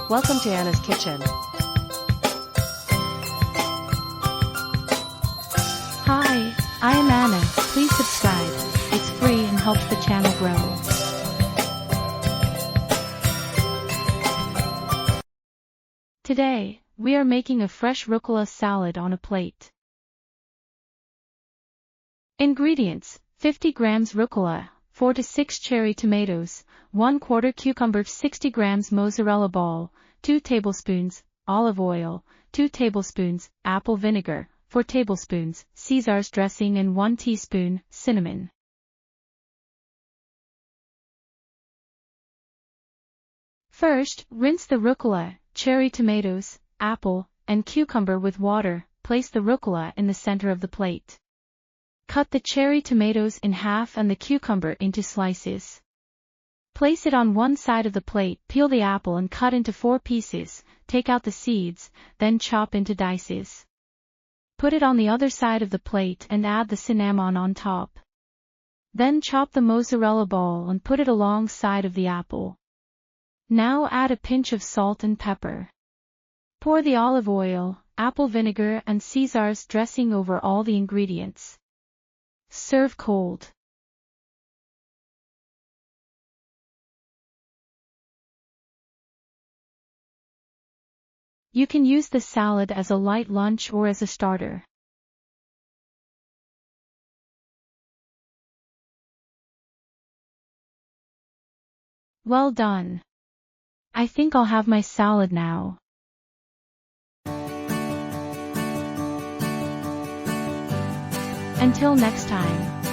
Welcome to Anna's Kitchen. Hi, I am Anna. Please subscribe. It's free and helps the channel grow. Today, we are making a fresh rucola salad on a plate. Ingredients: 50 grams rucola, 4 to 6 cherry tomatoes, 1/4 cucumber, 60 grams mozzarella ball, 2 tablespoons olive oil, 2 tablespoons apple vinegar, 4 tablespoons Caesar's dressing and 1 teaspoon cinnamon. First, rinse the rucola, cherry tomatoes, apple, and cucumber with water. Place the rucola in the center of the plate. Cut the cherry tomatoes in half and the cucumber into slices. Place it on one side of the plate. Peel the apple and cut into 4 pieces, take out the seeds, then chop into dices. Put it on the other side of the plate and add the cinnamon on top. Then chop the mozzarella ball and put it alongside of the apple. Now add a pinch of salt and pepper. Pour the olive oil, apple vinegar and Caesar's dressing over all the ingredients. Serve cold. You can use the salad as a light lunch or as a starter. Well done. I think I'll have my salad now. Until next time.